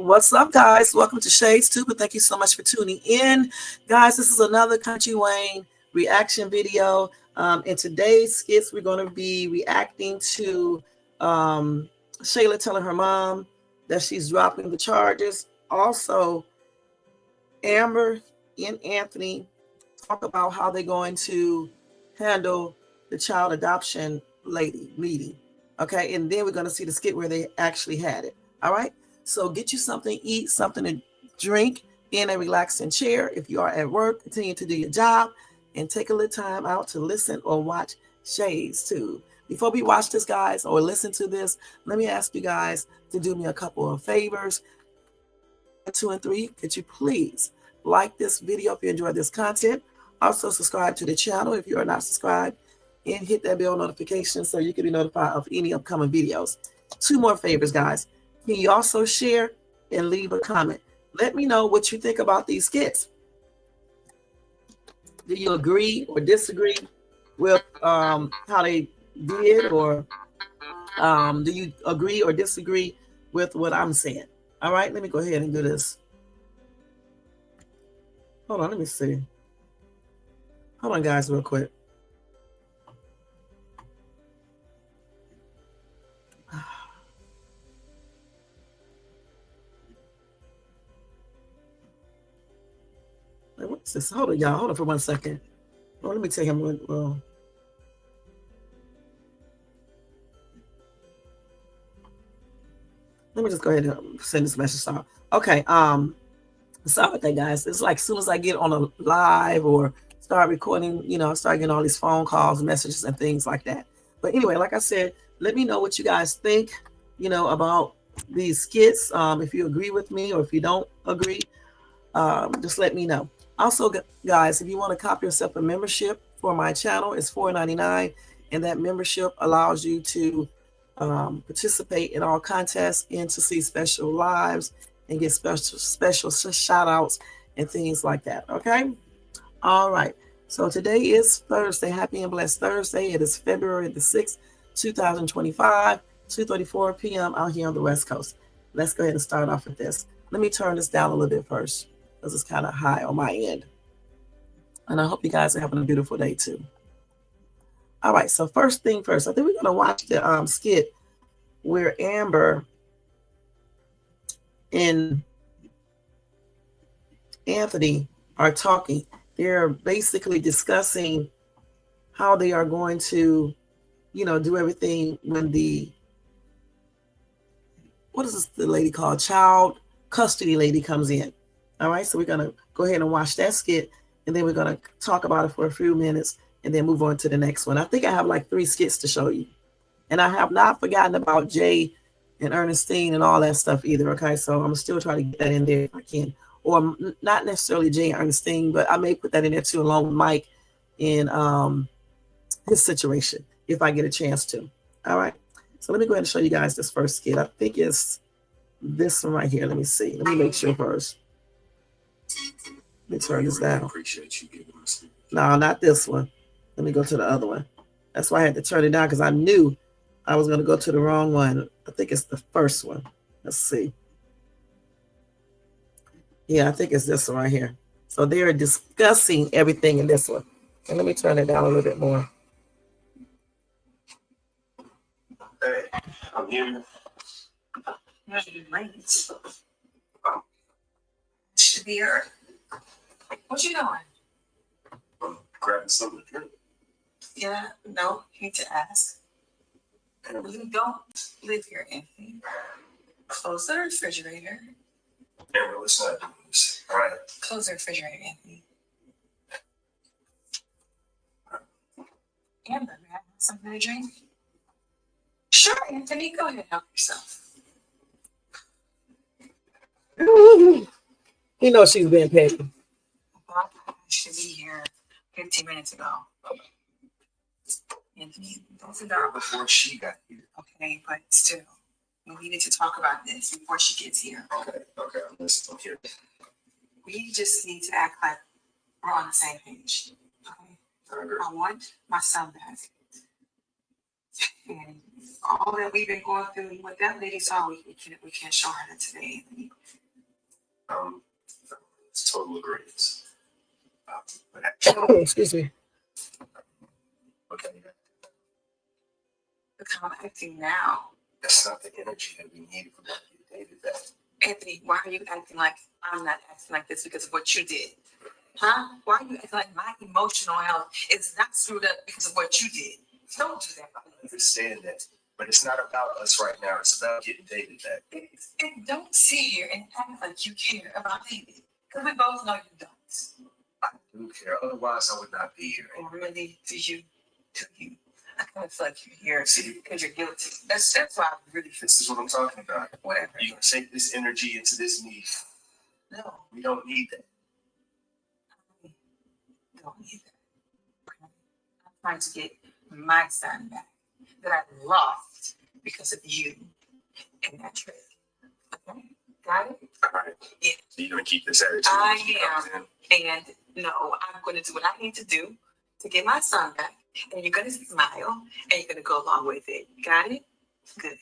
What's up, guys? Welcome to Shades Tube, and thank you so much for tuning in. Guys, this is another Country Wayne reaction video. In today's skits, we're going to be reacting to Shayla telling her mom that she's dropping the charges. Also, Amber and Anthony talk about how they're going to handle the child adoption lady meeting. Okay, and then we're going to see the skit where they actually had it. All right, so get you something to eat, something to drink in a relaxing chair. If you are at work, continue to do your job and take a little time out to listen or watch Shades Tube. Before we watch this, guys, or listen to this, let me ask you guys to do me a couple of favors. 2 and 3, could you please like this video if you enjoyed this content? Also, subscribe to the channel if you are not subscribed, and hit that bell notification so you can be notified of any upcoming videos. 2 more favors, guys. Can you also share and leave a comment? Let me know what you think about these skits. Do you agree or disagree with how they did, or do you agree or disagree with what I'm saying? All right, let me go ahead and do this. Hold on, let me see. Hold on, guys, real quick. What's this? Hold on, y'all. Hold on for 1 second. Oh, let me tell him what. Well, let me just go ahead and send this message out. Okay. Sorry about that, guys. It's like as soon as I get on a live or start recording, start getting all these phone calls, messages, and things like that. But anyway, like I said, let me know what you guys think, about these skits. If you agree with me or if you don't agree, just let me know. Also, guys, if you want to copy yourself a membership for my channel, it's $4.99, and that membership allows you to participate in all contests and to see special lives and get special shout outs and things like that. Okay. All right. So today is Thursday. Happy and blessed Thursday. It is February the 6th, 2025, 2:34 p.m. out here on the West Coast. Let's go ahead and start off with this. Let me turn this down a little bit first, because it's kind of high on my end. And I hope you guys are having a beautiful day too. All right, so first thing first, I think we're going to watch the skit where Amber and Anthony are talking. They're basically discussing how they are going to, do everything when what is this the lady called? Child custody lady comes in. All right, so we're going to go ahead and watch that skit, and then we're going to talk about it for a few minutes and then move on to the next one. I think I have like 3 skits to show you. And I have not forgotten about Jay and Ernestine and all that stuff either, okay? So I'm still trying to get that in there if I can. Or not necessarily Jay and Ernestine, but I may put that in there too, along with Mike in his situation, if I get a chance to. All right, so let me go ahead and show you guys this first skit. I think it's this one right here. Let me see. Let me make sure first. Let me turn this down. No, not this one. Let me go to the other one. That's why I had to turn it down, because I knew I was going to go to the wrong one. I think it's the first one. Let's see. Yeah, I think it's this one right here. So they're discussing everything in this one. And let me turn it down a little bit more. Hey, I'm here. Late. Should be here. What you doing? I'm grabbing something to drink. Yeah, no, hate to ask. You don't live here, Anthony. Close the refrigerator. Amber, let's not do this. All right. Close the refrigerator, Anthony. Amber, may I have something to drink? Sure, Anthony, go ahead and help yourself. You know she's being petty. Bob should be here 15 minutes ago. Anthony, don't sit down. Before she got here. Okay, but still, we needed to talk about this before she gets here. Okay, I'm listening. I'm here. We just need to act like we're on the same page. Okay? I agree. I want my son back. And all that we've been going through, what that lady saw, we can't show her that today. Um, it's total agreement. But Excuse me. okay, Look how I'm acting now. that's not the energy that we needed for that you dated that. Anthony, why are you acting like I'm not acting like this because of what you did? Huh? Why are you acting like my emotional health is not screwed up because of what you did? Don't do that. I understand that, but it's not about us right now. It's about getting David back. Don't sit here and act like you care about David, because we both know you don't. I do care. Otherwise, I would not be here. And really, do you? I kind of feel like you're here because you're guilty. That's why I really feel. This is what I'm talking about. Whatever. You're gonna take this energy into this need. No, We don't need that. I don't need that. I'm trying to get my son back that I lost because of you and that trick. Okay, got it? All right. Yeah. So you're gonna keep this attitude. I am. And no, I'm going to do what I need to do to get my son back. And you're going to smile and you're going to go along with it. Got it? Good.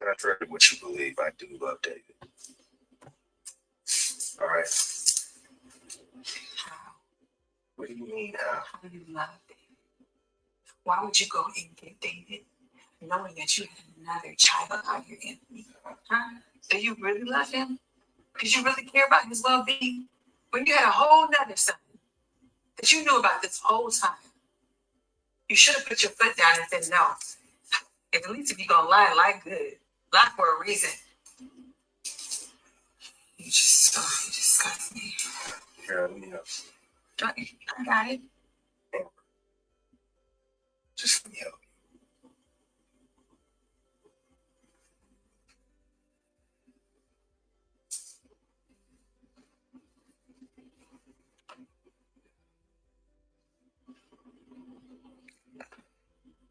Contrary to what you believe, I do love David. All right. How? What do you mean how? How do you love David? Why would you go and get David knowing that you had another child out here, Anthony? Huh? Do you really love him? Did you really care about his well-being? When you had a whole nother son that you knew about this whole time, you should have put your foot down and said no. At least if you're going to lie good. Lie for a reason. You disgust me. Here, let me know. I got it. Just let me help.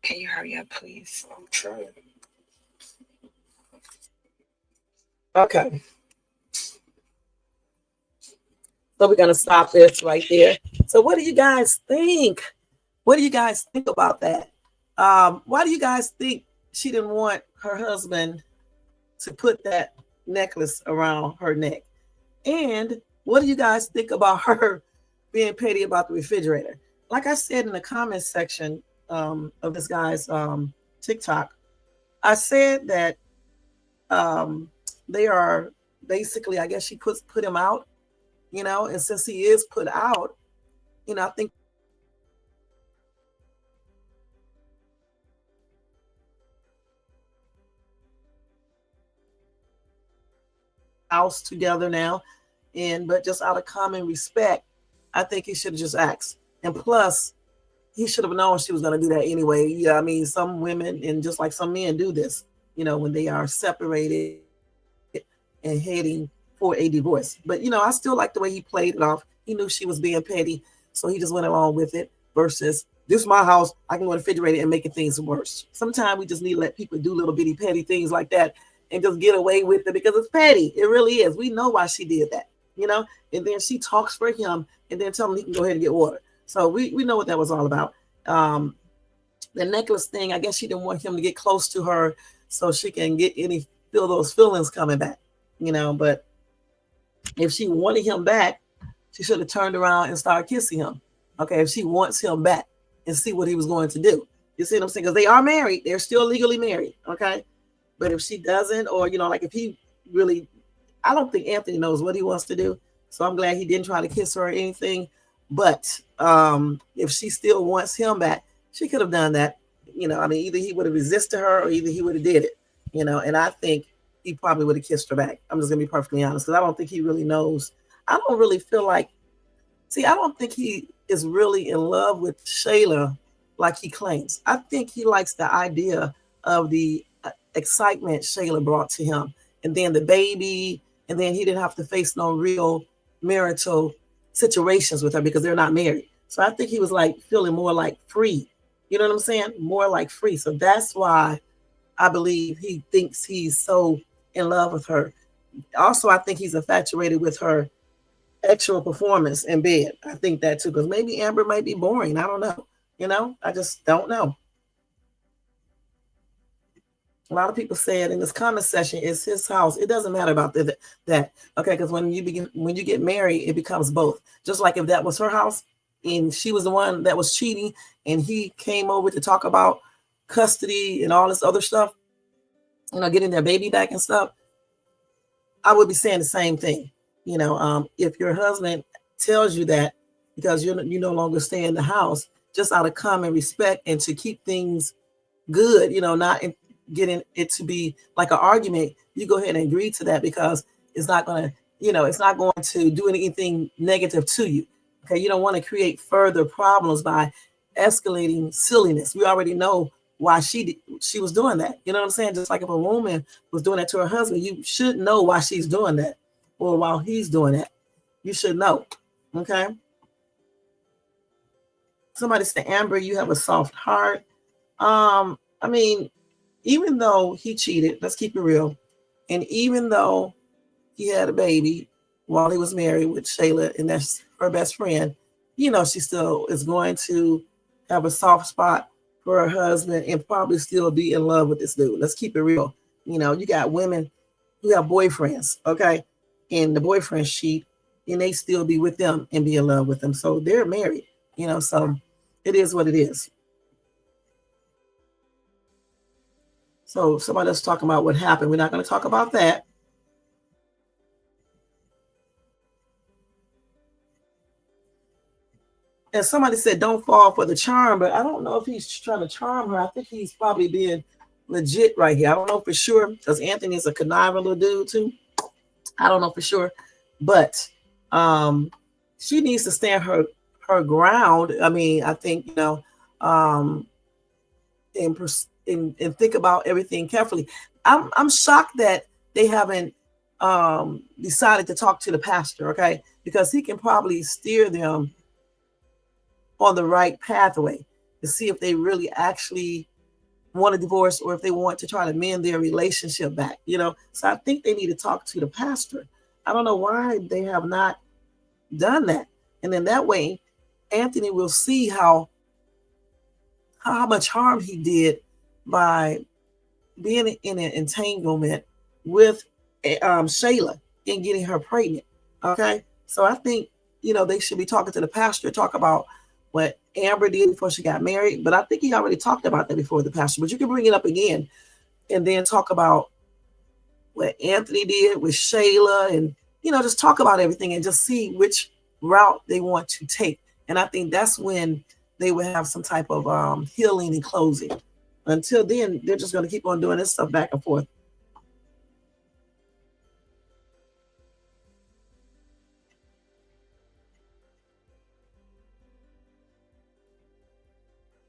Can you hurry up, please? I'm trying. Okay. So we're going to stop this right there. So what do you guys think? What do you guys think about that? Why do you guys think she didn't want her husband to put that necklace around her neck? And what do you guys think about her being petty about the refrigerator? Like I said in the comments section of this guy's TikTok, I said that they are basically, I guess she put him out, you know, and since he is put out, you know, I think house together now, but just out of common respect, I think he should have just asked. And plus, he should have known she was going to do that anyway. Yeah, I mean, some women and just like some men do this, you know, when they are separated and heading for a divorce. But you know, I still like the way he played it off. He knew she was being petty, so he just went along with it. Versus, this is my house, I can go to the refrigerator and making things worse. Sometimes we just need to let people do little bitty petty things like that and just get away with it because it's petty. It really is. We know why she did that, you know. And then she talks for him and then tell him he can go ahead and get water. So we know what that was all about. The necklace thing, I guess she didn't want him to get close to her so she can feel those feelings coming back, you know. But if she wanted him back, she should have turned around and started kissing him. Okay, if she wants him back and see what he was going to do. You see what I'm saying? Because they are married. They're still legally married. Okay. But if she doesn't, or, you know, like if he really, I don't think Anthony knows what he wants to do. So I'm glad he didn't try to kiss her or anything. But if she still wants him back, she could have done that. You know, I mean, either he would have resisted her or either he would have did it, you know, and I think he probably would have kissed her back. I'm just going to be perfectly honest because I don't think he really knows. I don't really feel like, I don't think he is really in love with Shayla like he claims. I think he likes the idea of the excitement Shayla brought to him, and then the baby, and then he didn't have to face no real marital situations with her because they're not married. So I think he was like feeling more like free. You know what I'm saying? More like free. So that's why I believe he thinks he's so in love with her. Also, I think he's infatuated with her actual performance in bed. I think that too, because maybe Amber might be boring. I don't know. I just don't know. A lot of people said in this comment section, it's his house. It doesn't matter about that. Okay, because when you get married, it becomes both. Just like if that was her house and she was the one that was cheating, and he came over to talk about custody and all this other stuff, getting their baby back and stuff, I would be saying the same thing. If your husband tells you that because you no longer stay in the house, just out of common respect and to keep things good, not getting it to be like an argument, you go ahead and agree to that because it's not going to, it's not going to do anything negative to you. Okay, you don't want to create further problems by escalating silliness. We already know why she was doing that. You know what I'm saying? Just like if a woman was doing that to her husband, you should know why she's doing that, or while he's doing that. You should know. Okay. Somebody said, Amber, you have a soft heart. I mean, even though he cheated, let's keep it real, and even though he had a baby while he was married with Shayla, and that's her best friend, she still is going to have a soft spot for her husband and probably still be in love with this dude. Let's keep it real. You got women who have boyfriends, okay, and the boyfriends cheat, and they still be with them and be in love with them. So they're married, so it is what it is. So somebody else talking about what happened. We're not going to talk about that. And somebody said, don't fall for the charm, but I don't know if he's trying to charm her. I think he's probably being legit right here. I don't know for sure, because Anthony is a conniving little dude too. I don't know for sure, but she needs to stand her ground. I mean, I think, and think about everything carefully. I'm shocked that they haven't decided to talk to the pastor, okay? Because he can probably steer them on the right pathway to see if they really actually want a divorce or if they want to try to mend their relationship back, So I think they need to talk to the pastor. I don't know why they have not done that. And then that way, Anthony will see how much harm he did by being in an entanglement with Shayla and getting her pregnant. Okay. So I think, they should be talking to the pastor, talk about what Amber did before she got married. But I think he already talked about that before the pastor, but you can bring it up again and then talk about what Anthony did with Shayla and, just talk about everything and just see which route they want to take. And I think that's when they will have some type of healing and closing. Until then, they're just going to keep on doing this stuff back and forth.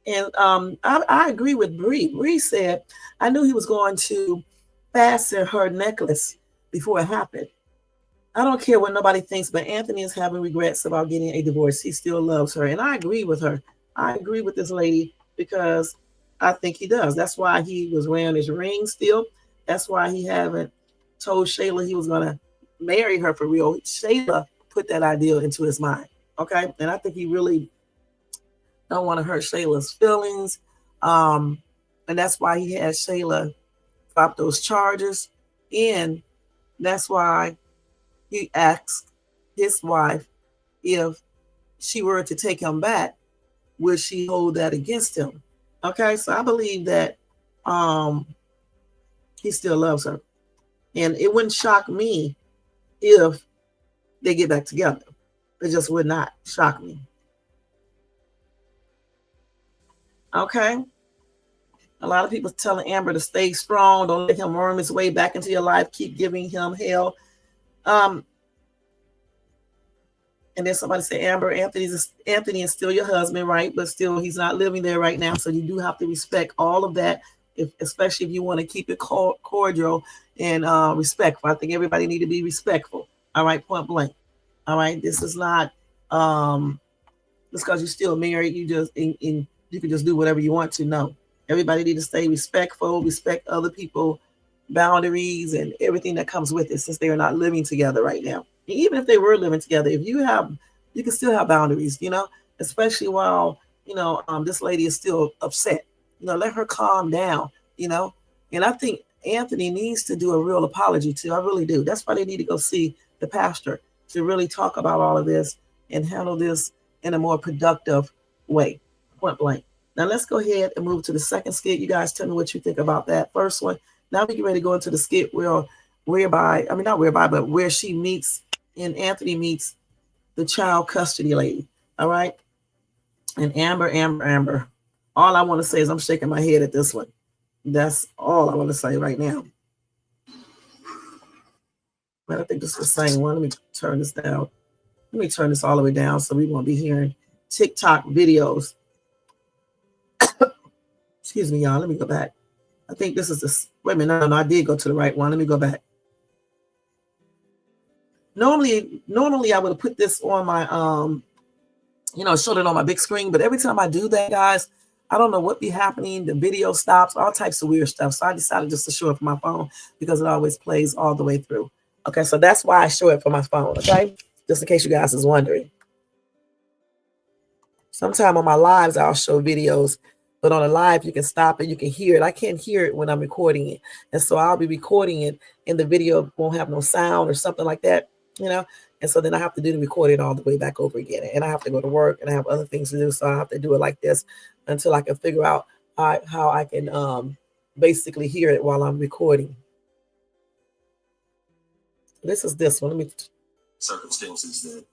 And I agree with Bree. Bree said, I knew he was going to fasten her necklace before it happened. I don't care what nobody thinks, but Anthony is having regrets about getting a divorce. He still loves her. And I agree with her. I agree with this lady because I think he does. That's why he was wearing his ring still. That's why he haven't told Shayla he was going to marry her for real. Shayla put that idea into his mind. Okay. And I think he really don't want to hurt Shayla's feelings. And that's why he had Shayla drop those charges. And that's why he asked his wife if she were to take him back, would she hold that against him? Okay, so I believe that he still loves her. And it wouldn't shock me if they get back together. It just would not shock me. Okay. A lot of people telling Amber to stay strong. Don't let him worm his way back into your life. Keep giving him hell. And then somebody said, Amber, Anthony is still your husband, right? But still, he's not living there right now. So you do have to respect all of that, especially if you want to keep it cordial and respectful. I think everybody need to be respectful. All right, point blank. All right, this is not just because you're still married, you can just do whatever you want to. No, everybody need to stay respectful, respect other people's boundaries and everything that comes with it, since they are not living together right now. Even if they were living together, you can still have boundaries, especially while this lady is still upset. Let her calm down. And I think Anthony needs to do a real apology too. I really do. That's why they need to go see the pastor to really talk about all of this and handle this in a more productive way. Point blank. Now let's go ahead and move to the second skit. You guys tell me what you think about that first one. Now we get ready to go into the skit where she meets and Anthony meets the child custody lady. All right. And Amber. All I want to say is I'm shaking my head at this one. That's all I want to say right now. But I think this is the same one. Let me turn this down. Let me turn this all the way down so we won't be hearing TikTok videos. Excuse me, y'all. Let me go back. I think this is this. Wait a minute. No, I did go to the right one. Let me go back. Normally I would have put this on my showed it on my big screen, but every time I do that, guys, I don't know what be happening. The video stops, all types of weird stuff. So I decided just to show it from my phone because it always plays all the way through. Okay, so that's why I show it from my phone, okay? Just in case you guys is wondering. Sometime on my lives, I'll show videos, but on a live, you can stop it, you can hear it. I can't hear it when I'm recording it. And so I'll be recording it and the video won't have no sound or something like that, And so then I have to do the recording all the way back over again. And I have to go to work and I have other things to do. So I have to do it like this until I can figure out how I can basically hear it while I'm recording. This is this one. Let me circumstances that.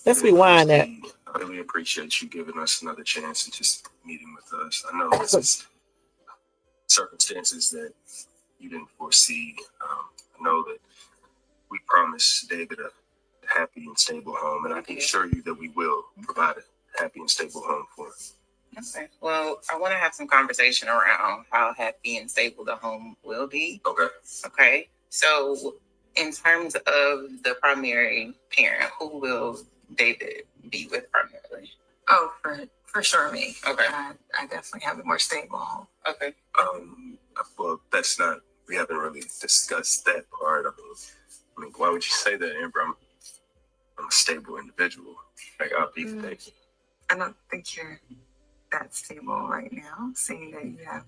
Let's rewind that. I really appreciate you giving us another chance and just meeting with us. I know this is circumstances that you didn't foresee. I know that we promised David a happy and stable home, and I can assure you that we will provide a happy and stable home for him. Okay. Well, I want to have some conversation around how happy and stable the home will be. Okay. Okay. So, in terms of the primary parent, who will David be with primarily? Oh, for sure, me. Okay. I definitely have a more stable home. Okay. Well, that's not. We haven't really discussed that part. I mean, why would you say that, Amber? I'm a stable individual. Like, I'll be thankful. I don't think you're that stable right now, seeing that you have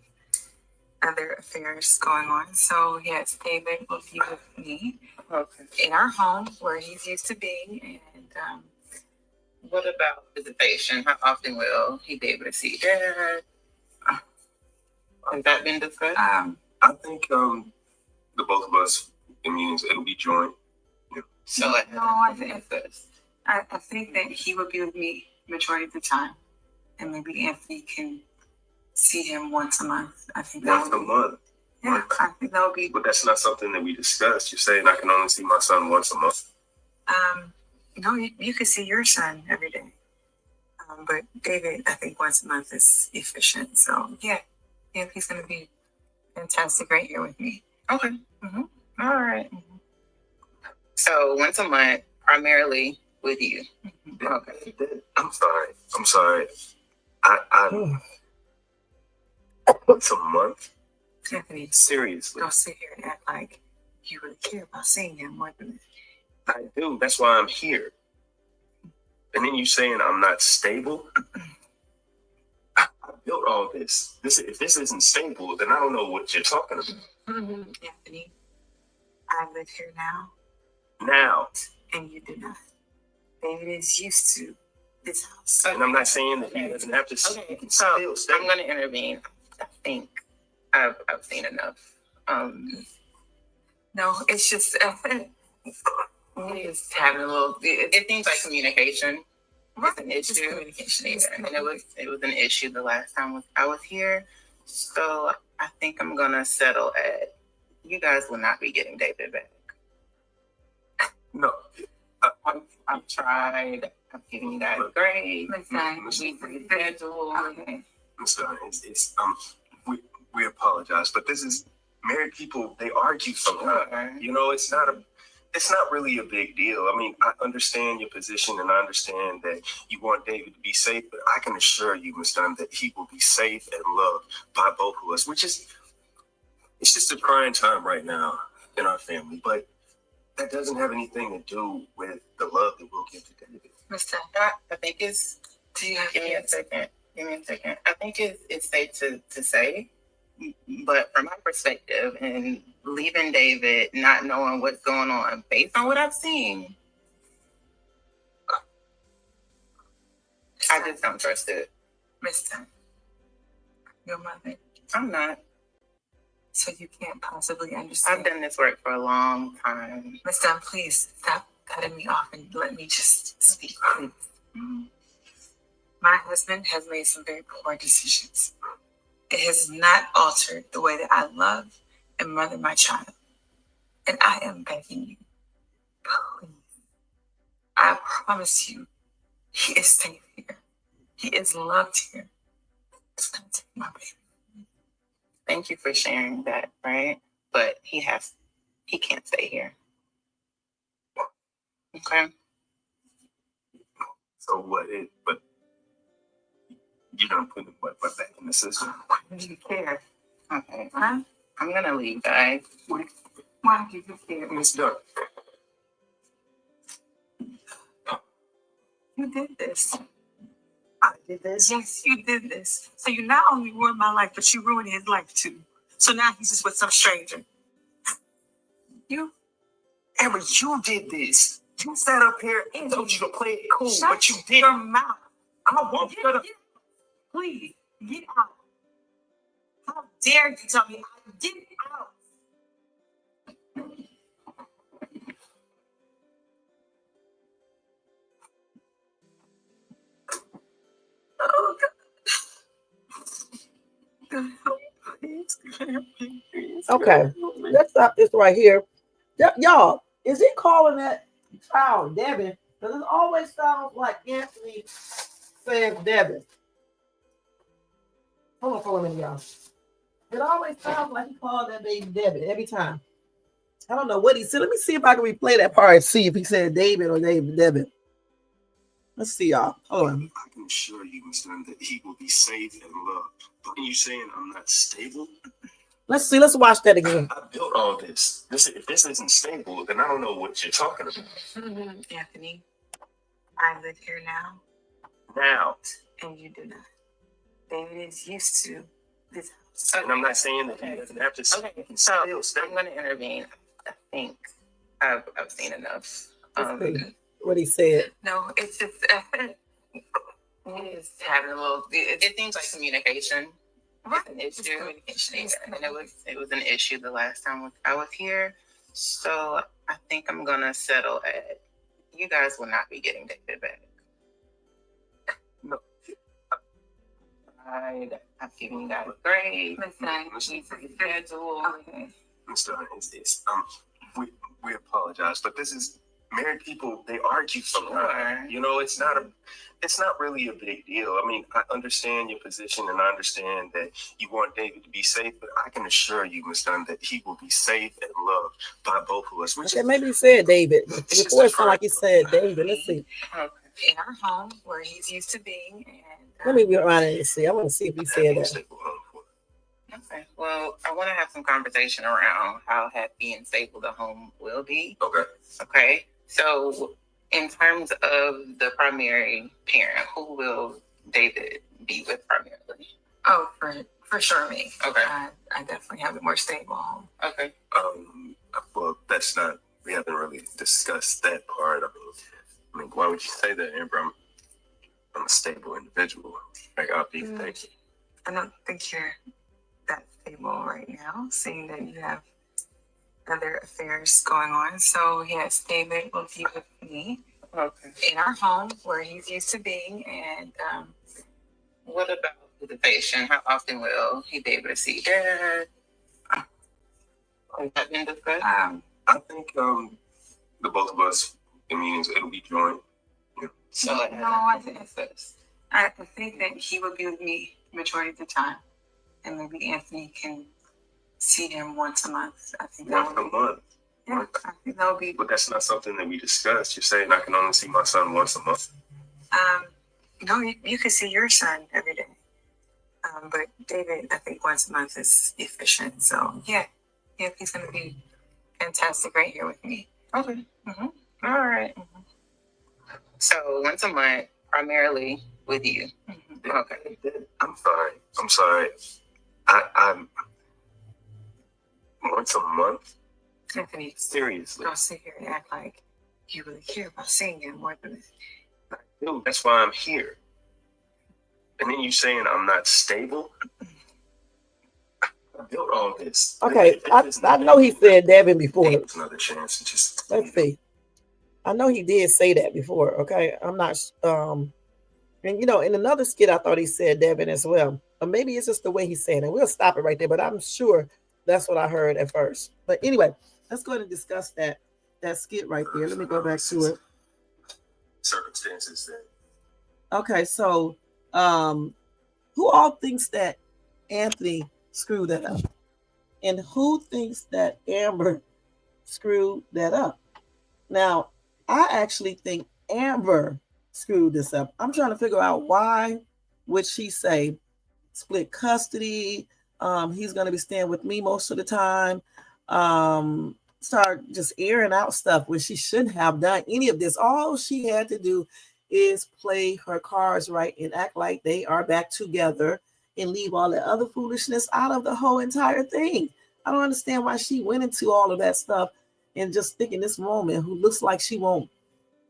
other affairs going on. So yes, David will be with me in our home where he's used to being. And what about visitation? How often will he be able to see Dad? Has that been discussed? I think the both of us in meetings it'll be joint. Yeah. So I think that he will be with me majority of the time, and maybe Anthony can see him once a month. I think once a month. Yeah, I think that would be. But that's not something that we discussed. You're saying I can only see my son once a month. No, you can see your son every day. But David, I think once a month is efficient. So yeah, he's gonna be fantastic right here with me. Okay. Mm-hmm. All right. Mm-hmm. So once a month, primarily with you. Mm-hmm. Okay. I'm sorry. I once a month? Anthony, seriously. don't sit here and act like you really care about seeing him more than I do. That's why I'm here. And then you saying I'm not stable? I built all this. If this isn't stable, then I don't know what you're talking about. Mm-hmm. Anthony, I live here now. Now. And you do not. David is used to this house. And I'm not saying that he doesn't have to okay. So I'm going to intervene. I think I've seen enough. No, it's just he's having a little. It seems like communication is an issue. Communication, and it was an issue the last time I was here. So I think I'm gonna settle at you guys will not be getting David back. No, I've tried. I'm giving you guys grades. we schedule. Okay. Ms.Dunn, we apologize, but this is married people. They argue sometimes. You know, it's not really a big deal. I mean, I understand your position and I understand that you want David to be safe, but I can assure you, Ms.Dunn, that he will be safe and loved by both of us, it's just a trying time right now in our family, but that doesn't have anything to do with the love that we'll give to David. Mr. I think it's, do you have give me a second. Give me a second. I think it's safe to say, but from my perspective and leaving David, not knowing what's going on, based on what I've seen, I just don't trust it. Ms.Dunn, your mother. I'm not. So you can't possibly understand. I've done this work for a long time. Ms.Dunn, please stop cutting me off and let me just speak, please. My husband has made some very poor decisions. It has not altered the way that I love and mother my child. And I am begging you, please. I promise you, he is safe here. He is loved here. It's gonna take my baby. Thank you for sharing that, right? But he can't stay here. Okay. So but you're gonna put him back in the system. Why do you care? Okay. Huh? I'm gonna leave, guys. Why do you care? Ms.Dunn. You did this. I did this. Yes, you did this. So you not only ruined my life, but you ruined his life too. So now he's just with some stranger. You, Amber, you did this. You sat up here and told you to play it cool, shut but you didn't. your mouth. I won't shut up. Please, get out. How dare you tell me I get out? Oh, God. God, please. Please. Okay, let's stop this right here. Y'all, is he calling that child Devin? Because it always sounds like Anthony says Devin. Hold on for a minute, y'all. It always sounds like he called that baby Devin every time. I don't know what he said. Let me see if I can replay that part and see if he said David or Devin. Let's see, y'all. Hold on. I can assure you, Ms.Dunn, that he will be safe and loved. But you saying I'm not stable? Let's see. Let's watch that again. I built all this. If this isn't stable, then I don't know what you're talking about. Anthony, I live here now, Now, and you do not. David is used to this house. and I'm not saying that he doesn't have to. Okay, He so still stay. I'm gonna intervene. I think I've seen enough. Let's see what he said. No, it's just It's having a little. It seems like communication. Right. An issue. Communication. And it was an issue the last time I was here. So I think I'm gonna settle at you guys will not be getting David back. No. I've given you guys a grade. Listen, Schedule. okay. Ms.Dunn, we apologize, but this is married people. They argue sometimes. You know, it's not really a big deal. I mean, I understand your position, and I understand that you want David to be safe, but I can assure you, Ms.Dunn, that he will be safe and loved by both of us. Okay, maybe he said David. Before it sounded like he said David. Let's see. In our home where he's used to being, and Let me be around and see. I want to see if he said that. Okay. Well, I want to have some conversation around how happy and stable the home will be. Okay. Okay. So, in terms of the primary parent, who will David be with primarily? oh, for sure me. Okay. I definitely have a more stable home. Okay. Well, that's not. We haven't really discussed that part. I mean, why would you say that, Amber? I'm a stable individual. Like, I'll be thankful. I don't think you're that stable right now, seeing that you have other affairs going on. So yes, David will be with me in our home where he's used to being. And what about visitation? How often will he be able to see Dad? Has that been discussed? I think the both of us in meetings, it'll be joint. So I think that he will be with me majority of the time, and maybe Anthony can see him once a month. I think Once a month. Yeah, I think that would be. But that's not something that we discussed. You're saying I can only see my son once a month. No, you can see your son every day. But David, I think once a month is efficient. So yeah, he's gonna be fantastic right here with me. Okay. Mm-hmm. All right. So once a month, primarily with you. Mm-hmm. Okay. I'm fine. I'm sorry. I'm once a month. Tiffany, Seriously. don't sit here and act like you really care about seeing him more than this. Dude, that's why I'm here. And then you saying I'm not stable? I built all this. Okay, I know he said Devin before. Give us another chance. Just let's see. I know he did say that before. Okay, I'm not. And in another skit, I thought he said Devin as well. Or maybe it's just the way he's saying it. We'll stop it right there. But I'm sure that's what I heard at first. But anyway, let's go ahead and discuss that skit right there. Let me go back to it. Circumstances that. Okay, so who all thinks that Anthony screwed that up? And who thinks that Amber screwed that up? Now, I actually think Amber screwed this up. I'm trying to figure out why would she say split custody. He's going to be staying with me most of the time. Start just airing out stuff when she shouldn't have done any of this. All she had to do is play her cards right and act like they are back together and leave all that other foolishness out of the whole entire thing. I don't understand why she went into all of that stuff and just thinking this woman who looks like she won't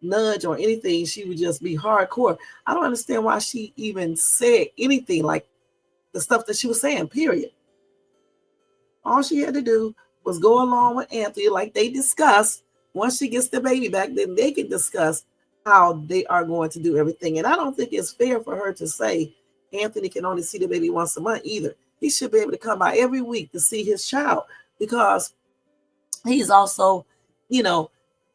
nudge or anything, she would just be hardcore. I don't understand why she even said anything like the stuff that she was saying, period. All she had to do was go along with Anthony like they discussed. Once she gets the baby back, then they can discuss how they are going to do everything. And I don't think it's fair for her to say Anthony can only see the baby once a month either. He should be able to come by every week to see his child because he's also,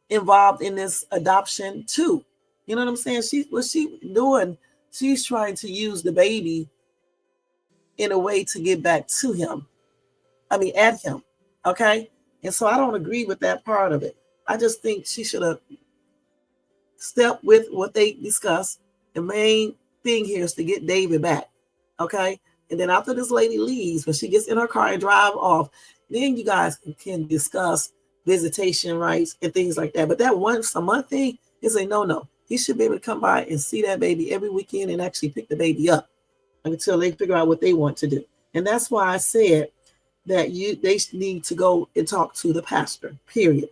involved in this adoption too. You know what I'm saying? She's trying to use the baby in a way to get back to him. At him. Okay? And so I don't agree with that part of it. I just think she should have stepped with what they discussed. The main thing here is to get David back. Okay? And then after this lady leaves, when she gets in her car and drive off, then you guys can discuss visitation rights and things like that. But that once a month thing is a no-no. He should be able to come by and see that baby every weekend and actually pick the baby up until they figure out what they want to do. And that's why I said that they need to go and talk to the pastor, period.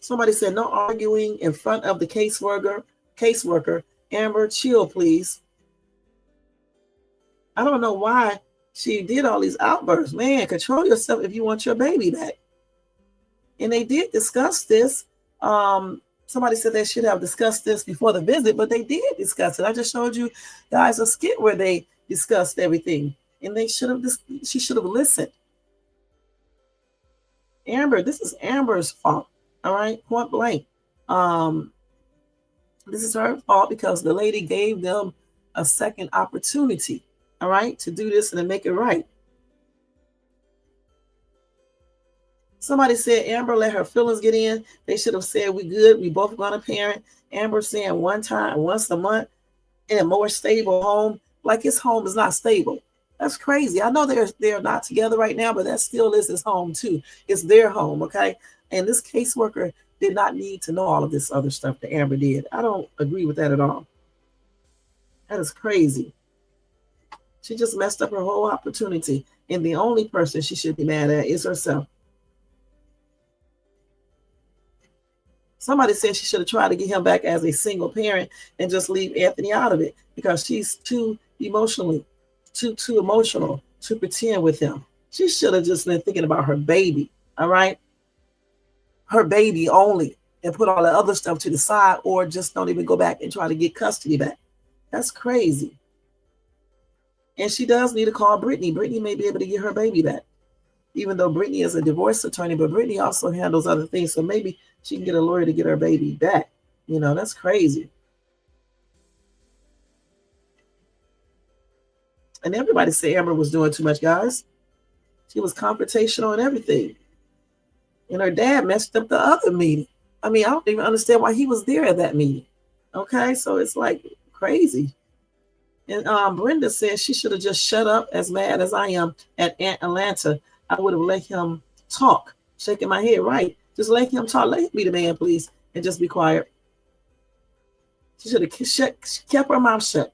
Somebody said no arguing in front of the caseworker. Amber, chill, please. I don't know why she did all these outbursts. Man, control yourself if you want your baby back. And they did discuss this. Somebody said they should have discussed this before the visit, but they did discuss it. I just showed you guys a skit where they discussed everything. And she should have listened. Amber, this is Amber's fault. All right, point blank. This is her fault because the lady gave them a second opportunity. All right, to do this and to make it right. Somebody said Amber let her feelings get in. They should have said we good. We both going to parent. Amber saying once a month in a more stable home, like his home is not stable. That's crazy. I know they're not together right now, but that still is his home too. It's their home, okay? And this caseworker did not need to know all of this other stuff that Amber did. I don't agree with that at all. That is crazy. She just messed up her whole opportunity. And the only person she should be mad at is herself. Somebody said she should have tried to get him back as a single parent and just leave Anthony out of it because she's too emotional to pretend with him. She should have just been thinking about her baby, all right? Her baby only, and put all the other stuff to the side, or just don't even go back and try to get custody back. That's crazy. And she does need to call Brittany. Brittany may be able to get her baby back, even though Brittany is a divorce attorney, but Brittany also handles other things. So maybe she can get a lawyer to get her baby back. That's crazy. And everybody said Amber was doing too much, guys. She was confrontational and everything. And her dad messed up the other meeting. I don't even understand why he was there at that meeting. Okay, so it's like crazy. And Brenda says she should have just shut up. As mad as I am at Atlanta, I would have let him talk. Shaking my head, right. Just let him talk. Let him be the man, please, and just be quiet. She should have kept her mouth shut.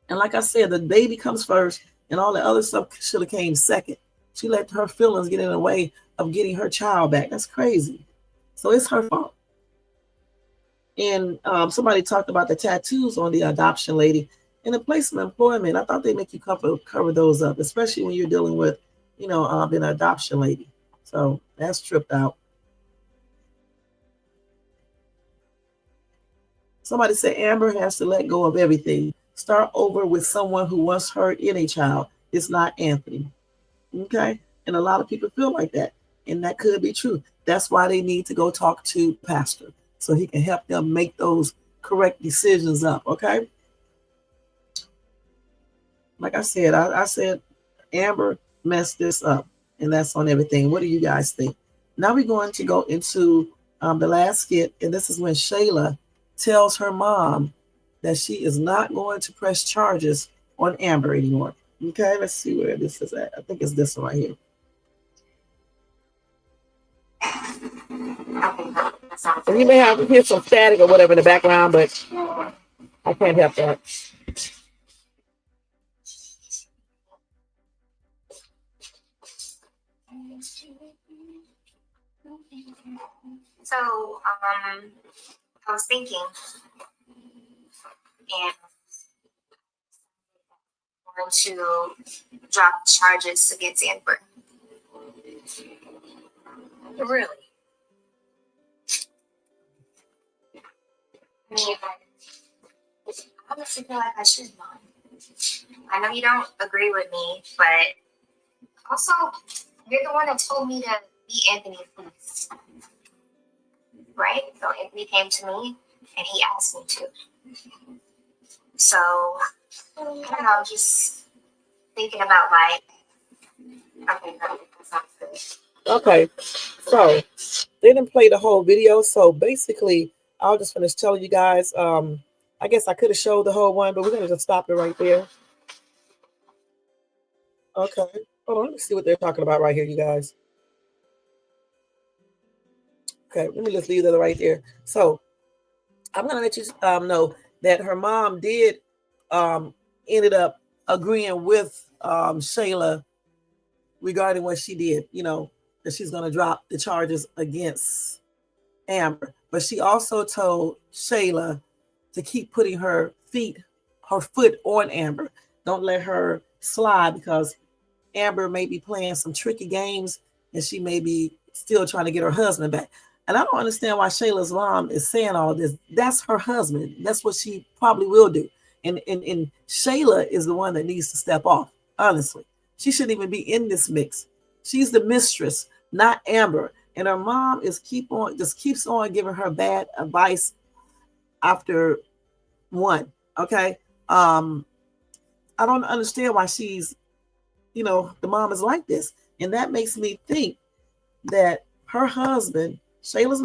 And like I said, the baby comes first, and all the other stuff should have came second. She let her feelings get in the way of getting her child back. That's crazy. So it's her fault. And somebody talked about the tattoos on the adoption lady. In the place of employment, I thought they make you cover those up, especially when you're dealing with, an adoption lady. So that's tripped out. Somebody said Amber has to let go of everything. Start over with someone who once hurt any child. It's not Anthony. Okay? And a lot of people feel like that. And that could be true. That's why they need to go talk to pastor so he can help them make those correct decisions up. Okay? Like I said, I said Amber messed this up. And that's on everything. What do you guys think? Now we're going to go into the last skit. And this is when Shayla tells her mom that she is not going to press charges on Amber anymore. Okay, let's see where this is at. I think it's this one right here. And you may have to hear some static or whatever in the background, but I can't help that. So, I was thinking, and I'm going to drop charges against Amber. Really? I mean, I honestly feel like I should not. I know you don't agree with me, but also, you're the one that told me to be Anthony's police. Right? So Anthony came to me and he asked me to. So, I don't know, just thinking about okay, that sounds good. Okay, so they didn't play the whole video. So basically, I'll just finish telling you guys. I guess I could have showed the whole one, but we're going to just stop it right there. Okay, hold on, let me see what they're talking about right here, you guys. Okay, let me just leave that right there. So I'm gonna let you know that her mom did ended up agreeing with Shayla regarding what she did. That she's gonna drop the charges against Amber, but she also told Shayla to keep putting her foot on Amber. Don't let her slide because Amber may be playing some tricky games and she may be still trying to get her husband back. And I don't understand why Shayla's mom is saying all this. That's her husband. That's what she probably will do. And Shayla is the one that needs to step off, honestly. She shouldn't even be in this mix. She's the mistress, not Amber. And her mom keeps on giving her bad advice after one. Okay. I don't understand why she's, the mom is like this. And that makes me think that her husband, Shayla's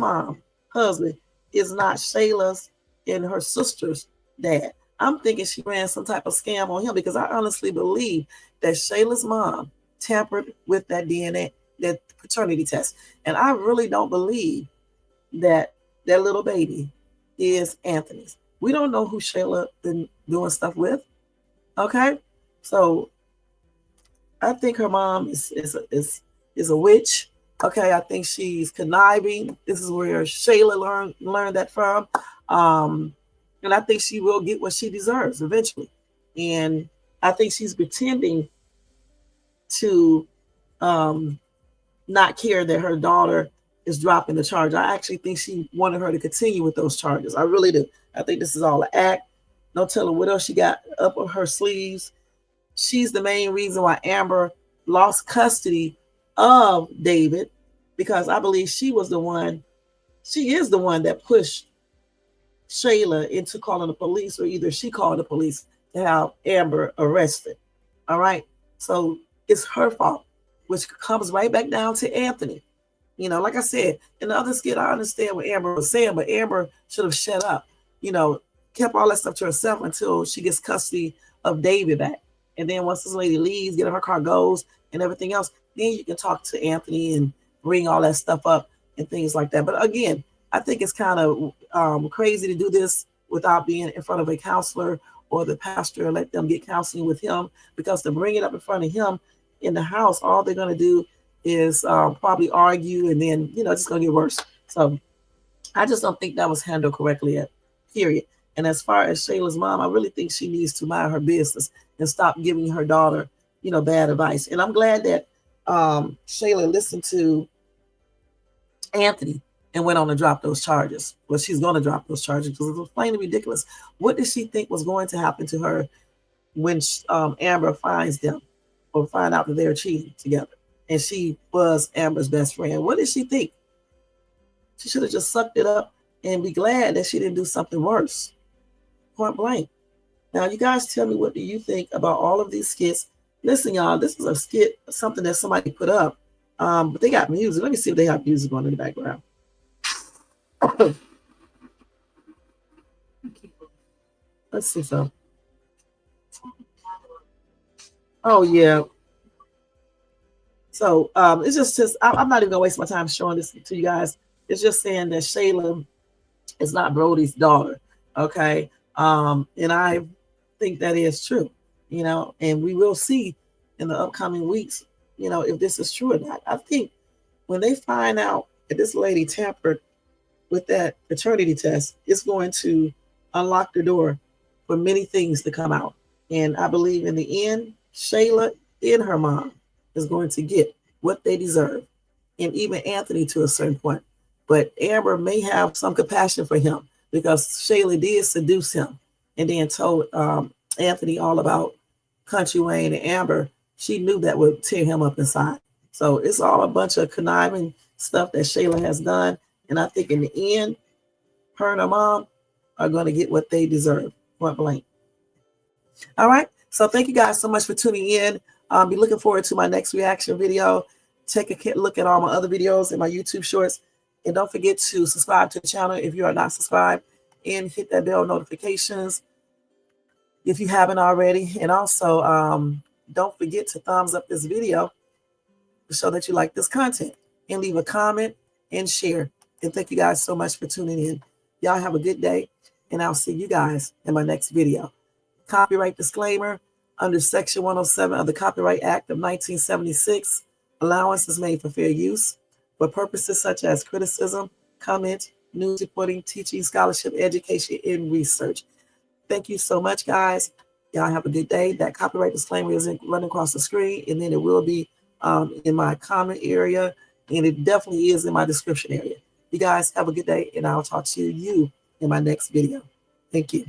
husband, is not Shayla's and her sister's dad. I'm thinking she ran some type of scam on him because I honestly believe that Shayla's mom tampered with that DNA, that paternity test. And I really don't believe that that little baby is Anthony's. We don't know who Shayla been doing stuff with. Okay? So I think her mom is a witch. Okay, I think she's conniving. This is where Shayla learned that from. And I think she will get what she deserves eventually. And I think she's pretending to not care that her daughter is dropping the charge. I actually think she wanted her to continue with those charges. I really do. I think this is all an act. No telling what else she got up on her sleeves. She's the main reason why Amber lost custody of David, because I believe she is the one that pushed Shayla into calling the police, or either she called the police to have Amber arrested. All right. So it's her fault, which comes right back down to Anthony. Like I said, in the other skit, I understand what Amber was saying, but Amber should have shut up, kept all that stuff to herself until she gets custody of David back. And then once this lady leaves, get in her car, goes, and everything else, then you can talk to Anthony and bring all that stuff up and things like that. But again, I think it's kind of crazy to do this without being in front of a counselor or the pastor, let them get counseling with him, because to bring it up in front of him in the house, all they're going to do is probably argue, and then, you know, it's going to get worse. So I just don't think that was handled correctly, at period. And as far as Shayla's mom, I really think she needs to mind her business and stop giving her daughter, you know, bad advice. And I'm glad that Shayla listened to Anthony and went on to drop those charges. Well, she's going to drop those charges because it was plainly ridiculous. What did she think was going to happen to her when Amber finds them or find out that they're cheating together? And she was Amber's best friend. What did she think? She should have just sucked it up and be glad that she didn't do something worse. Point blank. Now, you guys tell me, what do you think about all of these skits? Listen, y'all, this is a skit, something that somebody put up, but they got music. Let me see if they have music on in the background. Let's see some. Oh, yeah. So it's just I'm not even gonna waste my time showing this to you guys. It's just saying that Shayla is not Brody's daughter. Okay. And I think that is true, you know, and we will see in the upcoming weeks, you know, if this is true or not. I think when they find out that this lady tampered with that paternity test, it's going to unlock the door for many things to come out. And I believe in the end, Shayla and her mom is going to get what they deserve, and even Anthony to a certain point. But Amber may have some compassion for him because Shayla did seduce him and then told Anthony all about Country Wayne and Amber. She knew that would tear him up inside. So it's all a bunch of conniving stuff that Shayla has done. And I think in the end, her and her mom are going to get what they deserve, point blank. All right. So thank you guys so much for tuning in. I'll be looking forward to my next reaction video. Take a look at all my other videos in my YouTube shorts. And don't forget to subscribe to the channel if you are not subscribed, and hit that bell notifications if you haven't already. And also, don't forget to thumbs up this video to show that you like this content, and leave a comment and share. And thank you guys so much for tuning in. Y'all have a good day, and I'll see you guys in my next video. Copyright disclaimer: under Section 107 of the Copyright Act of 1976, allowance is made for fair use for purposes such as criticism, comment, news reporting, teaching, scholarship, education, and research. Thank you so much, guys. Y'all have a good day. That copyright disclaimer isn't running across the screen, and then it will be in my comment area, and it definitely is in my description area. You guys have a good day, and I'll talk to you in my next video. Thank you.